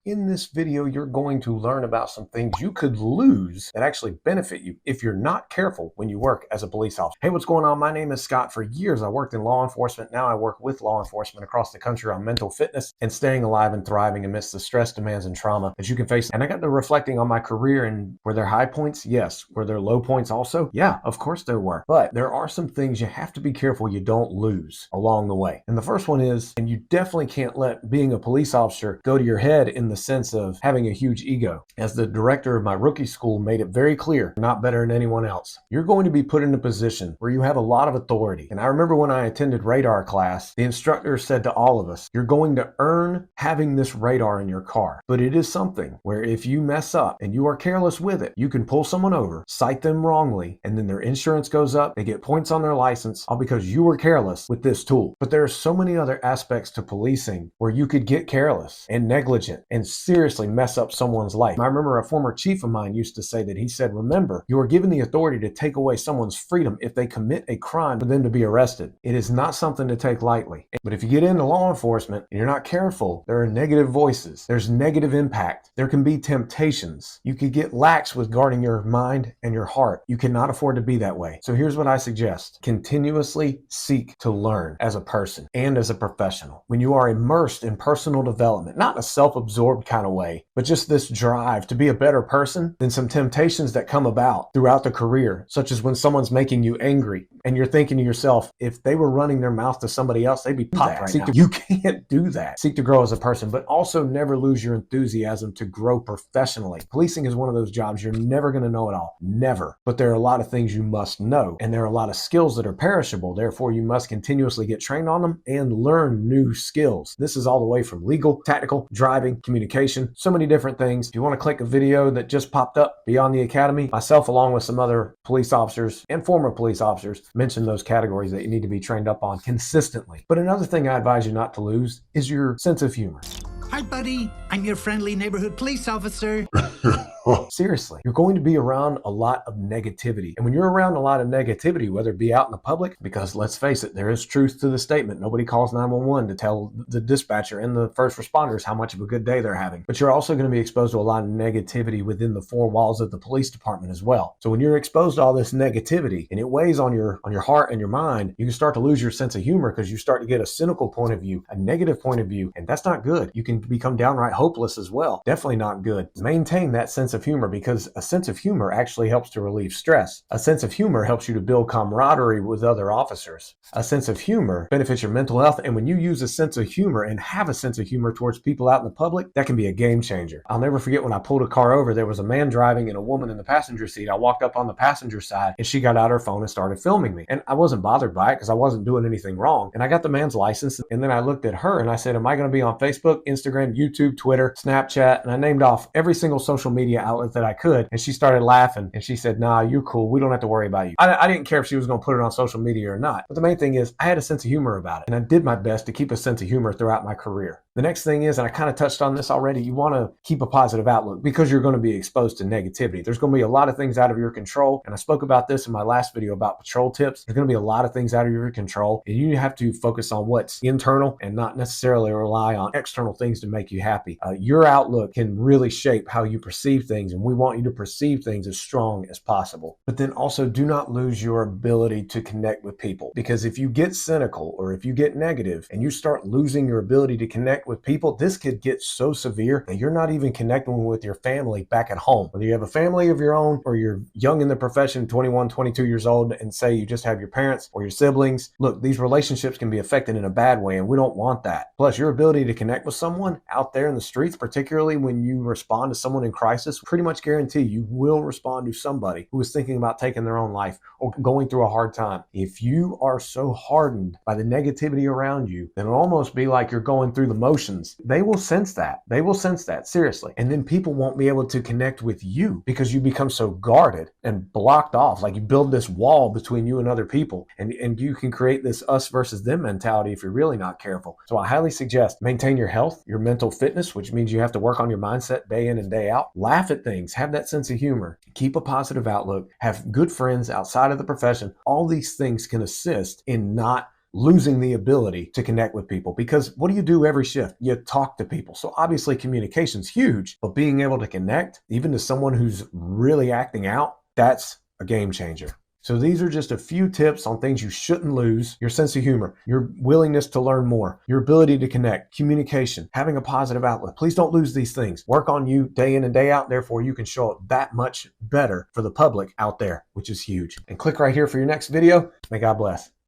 In this video, you're going to learn about some things you could lose that actually benefit you if you're not careful when you work as a police officer. Hey, what's going on? My name is Scott. For years, I worked in law enforcement. Now I work with law enforcement across the country on mental fitness and staying alive and thriving amidst the stress, demands, and trauma that you can face. And I got to reflecting on my career, and were there high points? Yes. Were there low points also? Yeah, of course there were. But there are some things you have to be careful you don't lose along the way. And the first one is, and you definitely can't let being a police officer go to your head in the sense of having a huge ego. As the director of my rookie school made it very clear, you're not better than anyone else. You're going to be put in a position where you have a lot of authority. And I remember when I attended radar class, the instructor said to all of us, you're going to earn having this radar in your car. But it is something where if you mess up and you are careless with it, you can pull someone over, cite them wrongly, and then their insurance goes up, they get points on their license, all because you were careless with this tool. But there are so many other aspects to policing where you could get careless and negligent and seriously mess up someone's life. I remember a former chief of mine used to say that he said, remember, you are given the authority to take away someone's freedom if they commit a crime for them to be arrested. It is not something to take lightly. But if you get into law enforcement and you're not careful, there are negative voices. There's negative impact. There can be temptations. You could get lax with guarding your mind and your heart. You cannot afford to be that way. So here's what I suggest. Continuously seek to learn as a person and as a professional. When you are immersed in personal development, not in a self-absorbed kind of way, but just this drive to be a better person, then some temptations that come about throughout the career, such as when someone's making you angry and you're thinking to yourself, if they were running their mouth to somebody else, they'd be popped right now. You can't do that. Seek to grow as a person, but also never lose your enthusiasm to grow professionally. Policing is one of those jobs you're never going to know it all. Never. But there are a lot of things you must know, and there are a lot of skills that are perishable. Therefore, you must continuously get trained on them and learn new skills. This is all the way from legal, tactical, driving, communication, so many different things. If you want to click a video that just popped up, Beyond the Academy, myself along with some other police officers and former police officers mentioned those categories that you need to be trained up on consistently. But another thing I advise you not to lose is your sense of humor. Hi, buddy. I'm your friendly neighborhood police officer. Seriously, you're going to be around a lot of negativity. And when you're around a lot of negativity, whether it be out in the public, because let's face it, there is truth to the statement. Nobody calls 911 to tell the dispatcher and the first responders how much of a good day they're having. But you're also going to be exposed to a lot of negativity within the four walls of the police department as well. So when you're exposed to all this negativity and it weighs on your heart and your mind, you can start to lose your sense of humor because you start to get a cynical point of view, a negative point of view, and that's not good. You can become downright hopeless as well. Definitely not good. Maintain that sense of humor, because a sense of humor actually helps to relieve stress. A sense of humor helps you to build camaraderie with other officers. A sense of humor benefits your mental health, and when you use a sense of humor and have a sense of humor towards people out in the public, that can be a game changer. I'll never forget when I pulled a car over, there was a man driving and a woman in the passenger seat. I walked up on the passenger side and she got out her phone and started filming me. And I wasn't bothered by it because I wasn't doing anything wrong. And I got the man's license, and then I looked at her and I said, am I going to be on Facebook, Instagram, YouTube, Twitter, Snapchat? And I named off every single social media outlet that I could. And she started laughing and she said, nah, you're cool. We don't have to worry about you. I didn't care if she was going to put it on social media or not. But the main thing is I had a sense of humor about it. And I did my best to keep a sense of humor throughout my career. The next thing is, and I kind of touched on this already, you want to keep a positive outlook because you're going to be exposed to negativity. There's going to be a lot of things out of your control. And I spoke about this in my last video about patrol tips. There's going to be a lot of things out of your control. And you have to focus on what's internal and not necessarily rely on external things to make you happy. Your outlook can really shape how you perceive things. And we want you to perceive things as strong as possible. But then also do not lose your ability to connect with people. Because if you get cynical or if you get negative and you start losing your ability to connect with people, this could get so severe that you're not even connecting with your family back at home. Whether you have a family of your own or you're young in the profession, 21, 22 years old, and say you just have your parents or your siblings, look, these relationships can be affected in a bad way, and we don't want that. Plus, your ability to connect with someone out there in the streets, particularly when you respond to someone in crisis, pretty much guarantee you will respond to somebody who is thinking about taking their own life or going through a hard time. If you are so hardened by the negativity around you, then it'll almost be like you're going through the motions. They will sense that. They will sense that, seriously. And then people won't be able to connect with you because you become so guarded and blocked off. Like you build this wall between you and other people. And you can create this us versus them mentality if you're really not careful. So I highly suggest maintain your health, your mental fitness, which means you have to work on your mindset day in and day out. Laugh at things. Have that sense of humor. Keep a positive outlook. Have good friends outside of the profession. All these things can assist in not losing the ability to connect with people. Because what do you do every shift? You talk to people. So obviously communication's huge, but being able to connect, even to someone who's really acting out, that's a game changer. So these are just a few tips on things you shouldn't lose: your sense of humor, your willingness to learn more, your ability to connect, communication, having a positive outlet. Please don't lose these things. Work on you day in and day out. Therefore, you can show up that much better for the public out there, which is huge. And click right here for your next video. May God bless.